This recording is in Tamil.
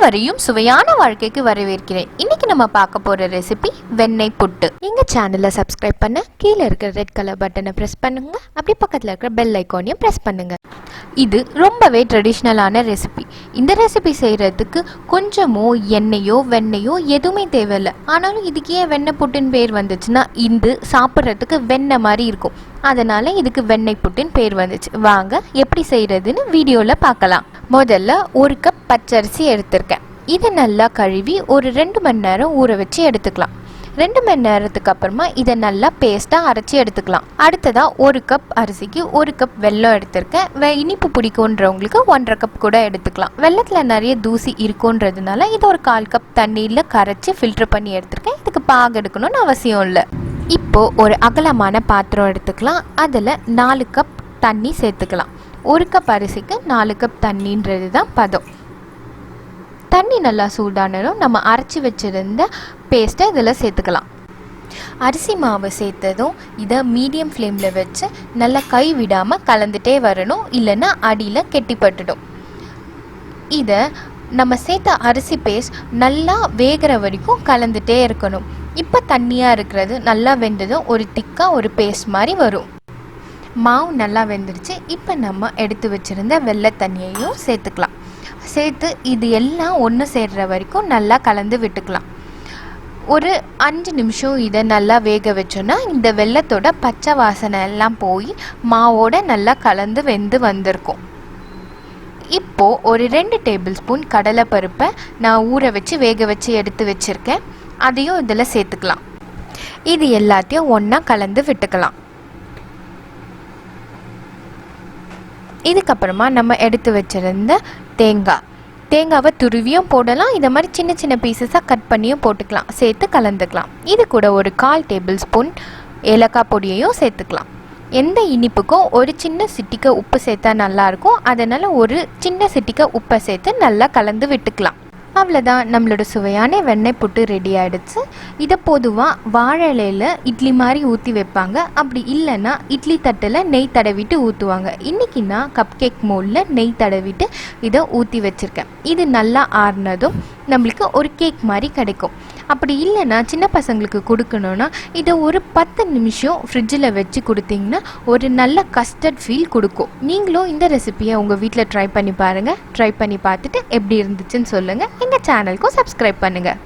அனைவரையும் சுவையான வாழ்க்கைக்கு வரவேற்கிறேன். இன்னைக்கு நம்ம பார்க்க போற ரெசிபி வெண்ணெய் புட்டு. எங்க சேனலை சப்ஸ்கிரைப் பண்ண கீழே இருக்கிற ரெட் கலர் பட்டனை பிரஸ் பண்ணுங்க. அப்படி பக்கத்தில் இருக்கிற பெல் ஐக்கானையும் பிரஸ் பண்ணுங்க. இது ரொம்பவே ட்ரெடிஷ்னலான ரெசிபி. இந்த ரெசிபி செய்யறதுக்கு கொஞ்சமோ எண்ணெயோ வெண்ணெயோ எதுவுமே தேவையில்லை. ஆனாலும் இதுக்கு ஏன் வெண்ணெய் புட்டுன்னு பேர் வந்துச்சுன்னா, இது சாப்பிட்றதுக்கு வெண்ணெய் மாதிரி இருக்கும், அதனால இதுக்கு வெண்ணெய் புட்டுன்னு பேர் வந்துச்சு. வாங்க எப்படி செய்யறதுன்னு வீடியோல பார்க்கலாம். முதல்ல ஒரு கப் பச்சரிசி எடுத்திருக்கேன். இதை நல்லா கழுவி ஒரு 2 மணி நேரம் ஊற வச்சு எடுத்துக்கலாம். 2 மணி நேரத்துக்கு அப்புறமா இதை நல்லா பேஸ்ட்டாக அரைச்சி எடுத்துக்கலாம். அடுத்ததாக 1 கப் அரிசிக்கு 1 கப் வெல்லம் எடுத்திருக்கேன். இனிப்பு பிடிக்குன்றவங்களுக்கு 1.5 கப் கூட எடுத்துக்கலாம். வெல்லத்தில் நிறைய தூசி இருக்குன்றதுனால இதை ஒரு 1/4 கப் தண்ணியில் கரைச்சி ஃபில்டர் பண்ணி எடுத்திருக்கேன். இதுக்கு பாகு எடுக்கணும்னு அவசியம் இல்லை. இப்போது ஒரு அகலமான பாத்திரம் எடுத்துக்கலாம். அதில் 4 கப் தண்ணி சேர்த்துக்கலாம். 1 கப் அரிசிக்கு 4 கப் தண்ணின்றது தான் பதம். தண்ணி நல்லா சூடானதும் நம்ம அரைச்சி வச்சுருந்த பேஸ்ட்டை இதில் சேர்த்துக்கலாம். அரிசி மாவு சேர்த்ததும் இதை மீடியம் ஃப்ளேமில் வச்சு நல்லா கை விடாமல் கலந்துட்டே வரணும், இல்லைன்னா அடியில் கெட்டிப்பட்டுடும். இதை நம்ம சேர்த்த அரிசி பேஸ்ட் நல்லா வேகிற வரைக்கும் கலந்துட்டே இருக்கணும். இப்போ தண்ணியாக இருக்கிறது நல்லா வெந்ததும் ஒரு திக்காக ஒரு பேஸ்ட் மாதிரி வரும். மாவு நல்லா வெந்துருச்சு. இப்போ நம்ம எடுத்து வச்சுருந்த வெள்ளை தண்ணியையும் சேர்த்துக்கலாம். சேர்த்து இது எல்லாம் ஒன்று சேர்கிற வரைக்கும் நல்லா கலந்து விட்டுக்கலாம். ஒரு 5 நிமிஷம் இதை நல்லா வேக வச்சோன்னா இந்த வெள்ளத்தோட பச்சை வாசனை எல்லாம் போய் மாவோட நல்லா கலந்து வெந்து வந்திருக்கும். இப்போது ஒரு 2 டேபிள் ஸ்பூன் கடலைப்பருப்பை நான் ஊற வச்சு வேக வச்சு எடுத்து வச்சுருக்கேன். அதையும் இதில் சேர்த்துக்கலாம். இது எல்லாத்தையும் ஒன்றா கலந்து விட்டுக்கலாம். இதுக்கப்புறமா நம்ம எடுத்து வச்சுருந்த தேங்காவை துருவியும் போடலாம், இதை மாதிரி சின்ன சின்ன பீசஸாக கட் பண்ணியும் போட்டுக்கலாம். சேர்த்து கலந்துக்கலாம். இது கூட ஒரு 1/4 டேபிள் ஸ்பூன் ஏலக்காய் பொடியையும் சேர்த்துக்கலாம். எந்த இனிப்புக்கும் ஒரு சின்ன சிட்டிக்கை உப்பு சேர்த்தா நல்லாயிருக்கும், அதனால் ஒரு சின்ன சிட்டிக்கை உப்பை சேர்த்து நல்லா கலந்து விட்டுக்கலாம். அவ்வளோதான், நம்மளோட சுவையான வெண்ணெய் புட்டு ரெடி ஆகிடுச்சு. இதை பொதுவாக வாழை இலையில் இட்லி மாதிரி ஊற்றி வைப்பாங்க. அப்படி இல்லைன்னா இட்லி தட்டில் நெய் தடவிட்டு ஊற்றுவாங்க. இன்றைக்கி நான் கப் கேக் மோல்டில் நெய் தடவிட்டு இதை ஊற்றி வச்சுருக்கேன். இது நல்லா ஆறுனதும் நம்மளுக்கு ஒரு கேக் மாதிரி கிடைக்கும். அப்படி இல்லைன்னா சின்ன பசங்களுக்கு கொடுக்கணுன்னா இதை ஒரு 10 நிமிஷம் ஃப்ரிட்ஜில் வச்சு கொடுத்தீங்கன்னா ஒரு நல்ல கஸ்டர்ட் ஃபீல் கொடுக்கும். நீங்களும் இந்த ரெசிபியை உங்கள் வீட்டில் ட்ரை பண்ணி பாருங்கள். ட்ரை பண்ணி பார்த்துட்டு எப்படி இருந்துச்சுன்னு சொல்லுங்கள். எங்கள் சேனலுக்கும் சப்ஸ்கிரைப் பண்ணுங்கள்.